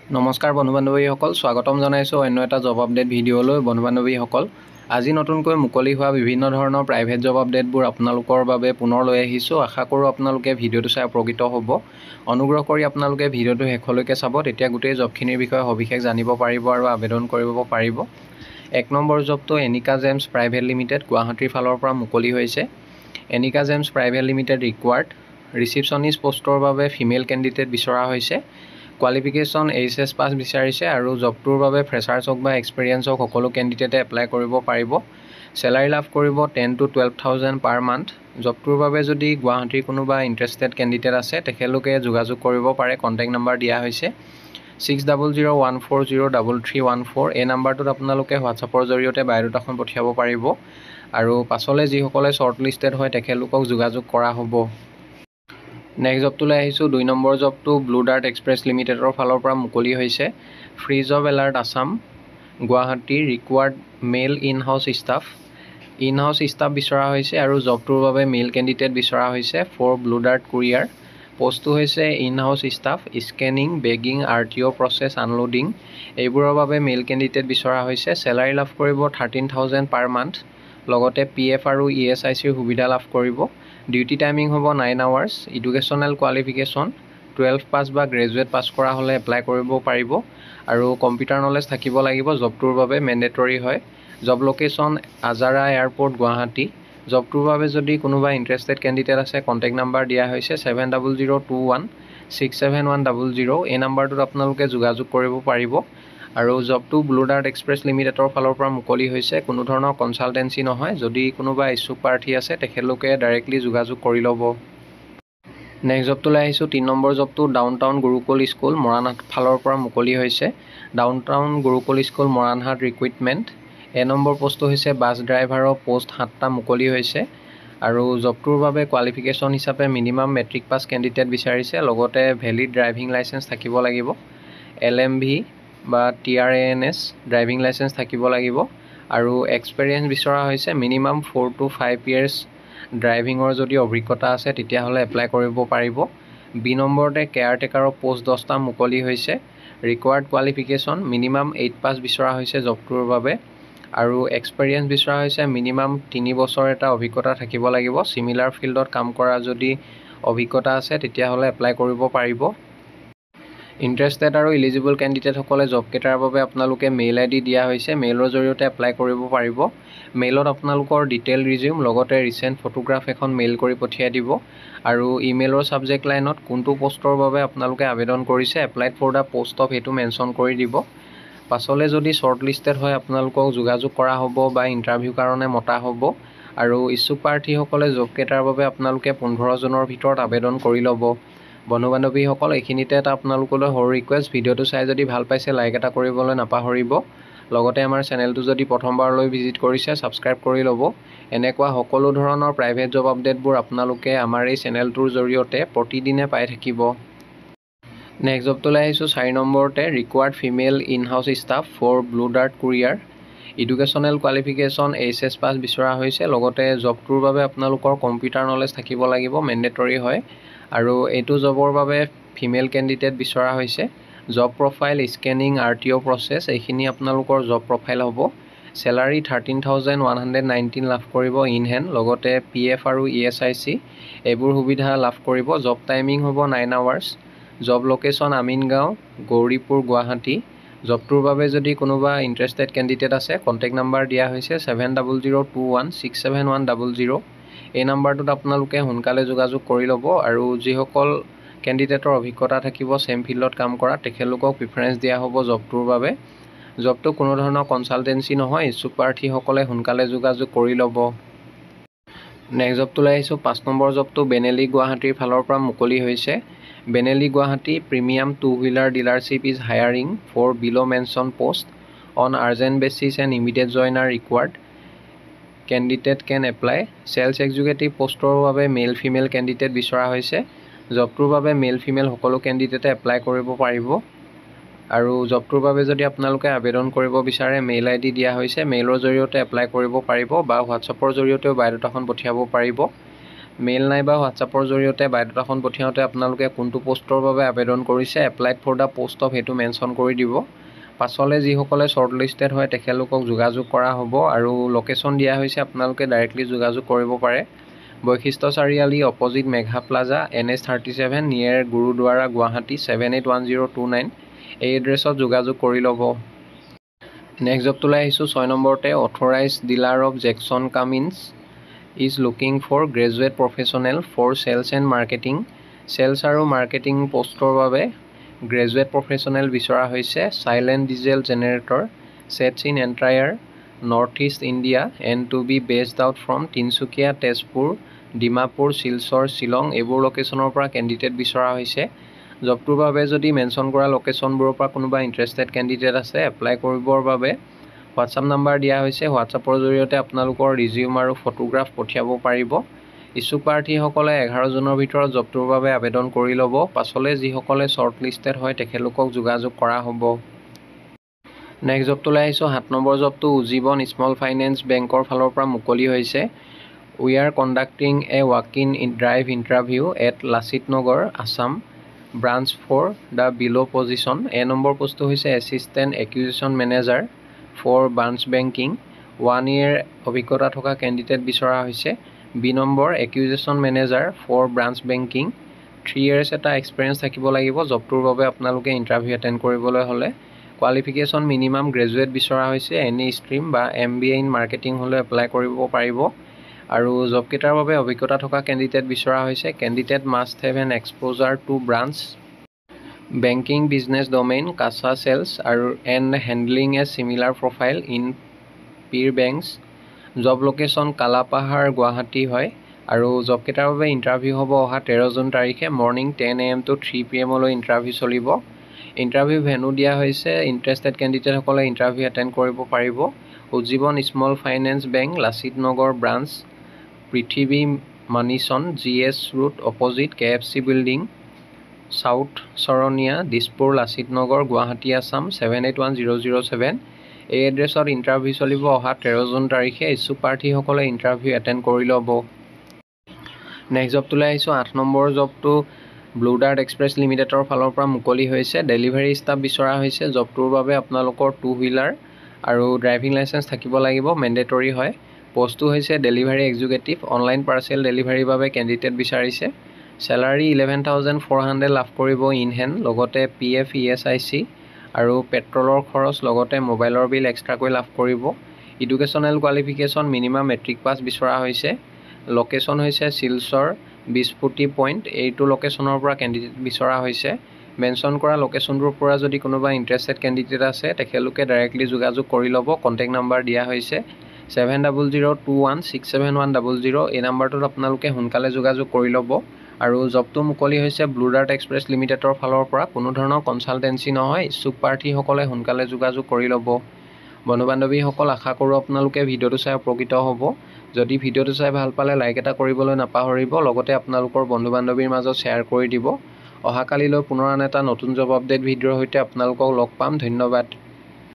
নমস্কাৰ বন্ধু-বান্ধৱীসকল, স্বাগতম জনাইছোঁ অন্য এটা জব আপডেট ভিডিঅ'লৈ। বন্ধু-বান্ধৱীসকল, আজি নতুনকৈ মুকলি হোৱা বিভিন্ন ধৰণৰ প্ৰাইভেট জব আপডেটবোৰ আপোনালোকৰ বাবে পুনৰ লৈ আহিছোঁ। আশা কৰোঁ আপোনালোকে ভিডিঅ'টো চাই উপকৃত হ'ব। অনুগ্ৰহ কৰি আপোনালোকে ভিডিঅ'টো শেষলৈকে চাব, তেতিয়া গোটেই জবখিনিৰ বিষয়ে সবিশেষ জানিব পাৰিব আৰু আবেদন কৰিব পাৰিব। 1 নম্বৰ জবটো এনিকা জেমছ প্ৰাইভেট লিমিটেড গুৱাহাটীৰ ফালৰ পৰা মুকলি হৈছে। Anika Gems private limited required receptionist পোষ্টৰ বাবে ফিমেল কেণ্ডিডেট বিচৰা হৈছে। কোৱালিফিকেশ্যন HS পাছ বিচাৰিছে আৰু জবটোৰ বাবে ফ্ৰেছাৰ্ছ হওক বা এক্সপিৰিয়েঞ্চ হওক সকলো কেণ্ডিডেটে এপ্লাই কৰিব পাৰিব। চেলাৰী লাভ কৰিব 10,000 to 12,000 পাৰ মান্থ। জবটোৰ বাবে যদি গুৱাহাটীৰ কোনোবা ইণ্টাৰেষ্টেড কেণ্ডিডেট আছে তেখেতলোকে যোগাযোগ কৰিব পাৰে। কণ্টেক্ট নাম্বাৰ দিয়া হৈছে 6001403314। এই নাম্বাৰটোত আপোনালোকে হোৱাটছআপৰ জৰিয়তে বায়'ডাটাখন পঠিয়াব পাৰিব আৰু পাছলৈ যিসকলে শ্বৰ্ট লিষ্টেড হয় তেখেতলোকক যোগাযোগ কৰা হ'ব। নেক্সট জবটোলৈ আহিছোঁ। 2 নম্বৰ জবটো ব্লু ডাৰ্ট এক্সপ্ৰেছ লিমিটেডৰ ফালৰ পৰা মুকলি হৈছে। Free job alert Assam Guwahati required male in house staff বিচৰা হৈছে আৰু জবটোৰ বাবে মেল কেণ্ডিডেট বিচৰা হৈছে ফৰ ব্লু ডাৰ্ট কুৰিয়াৰ। পোষ্টটো হৈছে in house staff, scanning, begging, RTO process, unloading এইবোৰৰ বাবে মেল কেণ্ডিডেট বিচৰা হৈছে। চেলাৰী লাভ কৰিব 13,000 পাৰ মান্থ, লগতে PF আৰু ESICৰ সুবিধা লাভ কৰিব। ডিউটি টাইমিং হ'ব 9 আৱাৰ্ছ। এডুকেশ্যনেল কোৱালিফিকেশ্যন 12 পাছ বা গ্ৰেজুৱেট পাছ কৰা হ'লে এপ্লাই কৰিব পাৰিব আৰু কম্পিউটাৰ নলেজ থাকিব লাগিব। জবটোৰ বাবে মেণ্ডেটৰী হয়। জব লোকেশ্যন আজাৰা এয়াৰপৰ্ট গুৱাহাটী। জবটোৰ বাবে যদি কোনোবা ইণ্টাৰেষ্টেড কেণ্ডিডেট আছে কণ্টেক্ট নাম্বাৰ দিয়া হৈছে 7002167100। এই নাম্বাৰটোত আপোনালোকে যোগাযোগ কৰিব পাৰিব আৰু জবটো ব্লু ডাৰ্ট এক্সপ্ৰেছ লিমিটেডৰ ফালৰ পৰা মুকলি হৈছে। কোনো ধৰণৰ কনচালটেঞ্চি নহয়। যদি কোনোবা ইচ্ছুক প্ৰাৰ্থী আছে তেখেতলোকে ডাইৰেক্টলি যোগাযোগ কৰি ল'ব। নেক্সট জবটোলৈ আহিছোঁ। 3 নম্বৰ জবটো ডাউনটাউন গুৰুকুল স্কুল মৰাণহাট ফালৰ পৰা মুকলি হৈছে। Downtown Gurukul school Moranhat recruitment. Number পোষ্টটো হৈছে বাছ ড্ৰাইভাৰৰ পোষ্ট 7টা মুকলি হৈছে আৰু জবটোৰ বাবে কোৱালিফিকেশ্যন হিচাপে মিনিমাম মেট্ৰিক পাছ কেণ্ডিডেট বিচাৰিছে, লগতে ভেলিড ড্ৰাইভিং লাইচেঞ্চ থাকিব লাগিব। LMV বা TRANS ড্ৰাইভিং লাইচেঞ্চ থাকিব লাগিব আৰু এক্সপিৰিয়েঞ্চ বিচৰা হৈছে মিনিমাম 4 to 5 years ড্ৰাইভিঙৰ যদি অভিজ্ঞতা আছে তেতিয়াহ'লে এপ্লাই কৰিব পাৰিব। B নম্বৰতে কেয়াৰটেকাৰৰ পোষ্ট 10টা মুকলি হৈছে। ৰিকুৱাৰ্ড কোৱালিফিকেশ্যন মিনিমাম 8 পাছ বিচৰা হৈছে জবটোৰ বাবে আৰু এক্সপিৰিয়েঞ্চ বিচৰা হৈছে মিনিমাম 3 বছৰ এটা অভিজ্ঞতা থাকিব লাগিব। চিমিলাৰ ফিল্ডত কাম কৰা যদি অভিজ্ঞতা আছে তেতিয়াহ'লে এপ্লাই কৰিব পাৰিব। ইণ্টাৰেষ্টেড আৰু ইলিজিবল কেণ্ডিডেটসকলে জবকেইটাৰ বাবে আপোনালোকে মেইল ID দিয়া হৈছে। মেইলৰ জৰিয়তে এপ্লাই কৰিব পাৰিব। মেইলত আপোনালোকৰ ডিটেইল ৰিজিউম লগতে ৰিচেণ্ট ফটোগ্ৰাফ এখন মেইল কৰি পঠিয়াই দিব আৰু ইমেইলৰ ছাবজেক্ট লাইনত কোনটো পোষ্টৰ বাবে আপোনালোকে আবেদন কৰিছে, applied for the post of সেইটো মেনশ্যন কৰি দিব। পাছলৈ যদি শ্বৰ্ট লিষ্টেড হয় আপোনালোকক যোগাযোগ কৰা হ'ব বা ইণ্টাৰভিউ কাৰণে মতা হ'ব আৰু ইচ্ছুক প্ৰাৰ্থীসকলে জবকেইটাৰ বাবে আপোনালোকে 15 জুনৰ ভিতৰত আবেদন কৰি ল'ব। বন্ধু-বান্ধৱীসকল, এইখিনিতে এটা আপোনালোকলৈ সৰু ৰিকুৱেষ্ট, ভিডিঅ'টো চাই যদি ভাল পাইছে লাইক এটা কৰিবলৈ নাপাহৰিব। লগতে আমাৰ চেনেলটো যদি প্ৰথমবাৰলৈ ভিজিট কৰিছে ছাবস্ক্ৰাইব কৰি ল'ব। এনেকুৱা সকলো ধৰণৰ প্ৰাইভেট জব আপডেটবোৰ আপোনালোকে আমাৰ এই চেনেলটোৰ জৰিয়তে প্ৰতিদিনে পাই থাকিব। নেক্সট জবটোলৈ আহিছোঁ। 4 নম্বৰতে required female in house staff for Blue Dart courier. Educational qualification HS pass বিচৰা হৈছে, লগতে জবটোৰ বাবে আপোনালোকৰ কম্পিউটাৰ নলেজ থাকিব লাগিব, মেণ্ডেটৰী হয় আৰু এইটো জবৰ বাবে ফিমেল কেণ্ডিডেট বিচৰা হৈছে। Job profile, scanning, RTO process এইখিনি আপোনালোকৰ জব প্ৰফাইল হ'ব। চেলাৰী 13,119 লাভ কৰিব ইন হেণ্ড, লগতে PF আৰু ESIC এইবোৰ সুবিধা লাভ কৰিব। জব টাইমিং হ'ব 9 hours. Job location Amingaon Gauripur Guwahati. জবটোৰ বাবে যদি কোনোবা ইণ্টাৰেষ্টেড কেণ্ডিডেট আছে কণ্টেক্ট নাম্বাৰ দিয়া হৈছে 7002167100। এই নাম্বাৰটোত আপোনালোকে সোনকালে যোগাযোগ কৰি ল'ব আৰু যিসকল কেণ্ডিডেটৰ অভিজ্ঞতা থাকিব চেম ফিল্ডত কাম কৰা তেখেতলোকক প্ৰিফাৰেঞ্চ দিয়া হ'ব জবটোৰ বাবে। জবটো কোনো ধৰণৰ কনচালটেঞ্চি নহয়। ইচ্ছুক প্ৰাৰ্থীসকলে সোনকালে যোগাযোগ কৰি ল'ব। নেক্সট জবটোলৈ আহিছোঁ। 5 নম্বৰ জবটো বেনেলি গুৱাহাটীৰ ফালৰ পৰা মুকলি হৈছে। Benelli Guwahati premium 2-wheeler dealership is hiring for below' mentioned post on urgent basis and immediate joiner required candidate can apply. Sales executive পোষ্টৰ বাবে মেল ফিমেল কেণ্ডিডেট বিচৰা হৈছে। জবটোৰ বাবে মেল ফিমেল সকলো কেণ্ডিডেটে এপ্লাই কৰিব পাৰিব আৰু জবটোৰ বাবে যদি আপোনালোকে আবেদন কৰিব বিচাৰে মেইল ID দিয়া হৈছে। মেইলৰ জৰিয়তে এপ্লাই কৰিব পাৰিব বা হোৱাটছআপৰ জৰিয়তেও বায়'ডাটাখন পঠিয়াব পাৰিব। মেইল নাইবা হোৱাটছআপৰ জৰিয়তে বায়'ডাটাখন পঠিয়াওঁতে আপোনালোকে কোনটো পোষ্টৰ বাবে আবেদন কৰিছে applied for the post of সেইটো মেনশ্যন কৰি দিব। পাছলৈ যিসকলে শ্বৰ্ট লিষ্টেড হয় তেখেতলোকক যোগাযোগ কৰা হ'ব আৰু লোকেশ্যন দিয়া হৈছে, আপোনালোকে ডাইৰেক্টলি যোগাযোগ কৰিব পাৰে। Basistha Chariali opposite Megha plaza NH37 near Gurudwara Guwahati 781029 এই এড্ৰেছত যোগাযোগ কৰি ল'ব। নেক্সট জবটোলৈ আহিছোঁ 6 নম্বৰতে authorise dealer of Jakson Cummins is looking for graduate professional for sales and marketing. Sales আৰু মাৰ্কেটিং পোষ্টৰ বাবে গ্ৰেজুৱেট প্ৰফেশ্যনেল বিচৰা হৈছে। Silent diesel generator sets in entire north east India and to be based out from Tinsukia, Tezpur, Dimapur, Silchar, Shillong এইবোৰ লোকেশ্যনৰ পৰা candidate বিচৰা হৈছে। জবটোৰ বাবে যদি মেনশ্যন কৰা লোকেশ্যনবোৰৰ পৰা কোনোবা ইণ্টাৰেষ্টেড কেণ্ডিডেট আছে এপ্লাই কৰিবৰ বাবে হোৱাটছআপ নাম্বাৰ দিয়া হৈছে। হোৱাটছআপৰ জৰিয়তে আপোনালোকৰ ৰিজিউম আৰু ফটোগ্ৰাফ পঠিয়াব পাৰিব। ইচ্ছুক প্ৰাৰ্থীসকলে 11 জুনৰ ভিতৰত জবটোৰ বাবে আবেদন কৰি ল'ব। পাছলৈ যিসকলে শ্বৰ্ট লিষ্টেড হয় তেখেতলোকক যোগাযোগ কৰা হ'ব। নেক্সট জবটোলৈ আহিছোঁ 7 নম্বৰ জবটো উজ্জীৱন স্মল ফাইনেন্স বেংকৰ ফালৰ পৰা মুকলি হৈছে। We are conducting a walk in drive interview at Lachit Nagar, Assam branch for the below' position. A number পোষ্টটো হৈছে assistant acquisition manager for branch banking. 1 year অভিজ্ঞতা থকা কেণ্ডিডেট বিচৰা হৈছে। B number acquisition manager for branch banking 3 years এটা experience থাকিব লাগিব। জবটোৰ বাবে আপোনালোকে ইণ্টাৰভিউ এটেণ্ড কৰিবলৈ হ'লে কোৱালিফিকেশ্যন মিনিমাম গ্ৰেজুৱেট বিচৰা হৈছে। এনি ষ্ট্ৰীম বা MBA ইন মাৰ্কেটিং হ'লেও এপ্লাই কৰিব পাৰিব আৰু জবকেইটাৰ বাবে অভিজ্ঞতা থকা কেণ্ডিডেট বিচৰা হৈছে। Candidate must have an exposure to branch banking business domain, CASA sales আৰু and handling a similar profile in peer banks. Job location Kalapahar, Guwahati হয় আৰু জবকেইটাৰ বাবে ইণ্টাৰভিউ হ'ব অহা 13 জুন তাৰিখে morning 10 AM to 3 PM interview চলিব। ইণ্টাৰভিউ ভেনু দিয়া হৈছে। ইণ্টাৰেষ্টেড কেণ্ডিডেটসকলে ইণ্টাৰভিউ এটেণ্ড কৰিব পাৰিব। উজ্জীৱন স্মল ফাইনেন্স বেংক, লাচিত নগৰ ব্ৰাঞ্চ, পৃথিৱী মানিচন, GS road opposite KFC building, south চৰণীয়া, দিছপুৰ, লাচিত নগৰ, গুৱাহাটী, আছাম 781007 এই এড্ৰেছত ইণ্টাৰভিউ চলিব অহা 13 জুন তাৰিখে। ইচ্ছুক প্ৰাৰ্থীসকলে ইণ্টাৰভিউ এটেণ্ড কৰি ল'ব। নেক্সট জবটোলৈ আহিছোঁ 8 নম্বৰ জবটো ব্লু ডাৰ্ট এক্সপ্ৰেছ লিমিটেডৰ ফালৰ পৰা মুকলি হৈছে। ডেলিভাৰী ষ্টাফ বিচৰা হৈছে। জবটোৰ বাবে আপোনালোকৰ 2 wheeler আৰু ড্ৰাইভিং লাইচেঞ্চ থাকিব লাগিব, মেণ্ডেটৰী হয়। পোষ্টটো হৈছে ডেলিভাৰী এক্সিকিউটিভ। অনলাইন পাৰ্চেল ডেলিভাৰীৰ বাবে কেণ্ডিডেট বিচাৰিছে। চেলাৰী 11,400 লাভ কৰিব ইন হেণ্ড, লগতে PF ESIC আৰু পেট্ৰলৰ খৰচ লগতে মোবাইলৰ বিল এক্সট্ৰাকৈ লাভ কৰিব। Educational qualification minimum matric pass বিচৰা হৈছে। লোকেশ্যন হৈছে শিলচৰ 20 পইণ্ট। এইটো লোকেশ্যনৰ পৰা কেণ্ডিডেট বিচৰা হৈছে। মেনশ্যন কৰা লোকেশ্যনটোৰ পৰা যদি কোনোবা ইণ্টাৰেষ্টেড কেণ্ডিডেট আছে তেখেতলোকে ডাইৰেক্টলি যোগাযোগ কৰি ল'ব। কণ্টেক্ট নাম্বাৰ দিয়া হৈছে 7002167100। এই নাম্বাৰটোত আপোনালোকে সোনকালে যোগাযোগ কৰি ল'ব আৰু জবটো মুকলি হৈছে ব্লু ডাৰ্ট এক্সপ্ৰেছ লিমিটেডৰ ফালৰ পৰা। কোনো ধৰণৰ কনচালটেঞ্চি নহয়। ইচ্ছুক প্ৰাৰ্থীসকলে সোনকালে যোগাযোগ কৰি ল'ব। বন্ধু বান্ধৱীসকল, আশা কৰোঁ আপোনালোকে ভিডিঅ'টো চাই উপকৃত হ'ব। যদি ভিডিঅ'টো চাই ভাল পালে লাইক এটা কৰিবলৈ নাপাহৰিব, লগতে আপোনালোকৰ বন্ধু বান্ধৱীৰ মাজত শ্বেয়াৰ কৰি দিব। অহাকালিলৈ পুনৰ আন এটা নতুন জব আপডেট ভিডিঅ'ৰ সৈতে আপোনালোকক লগ পাম। ধন্যবাদ।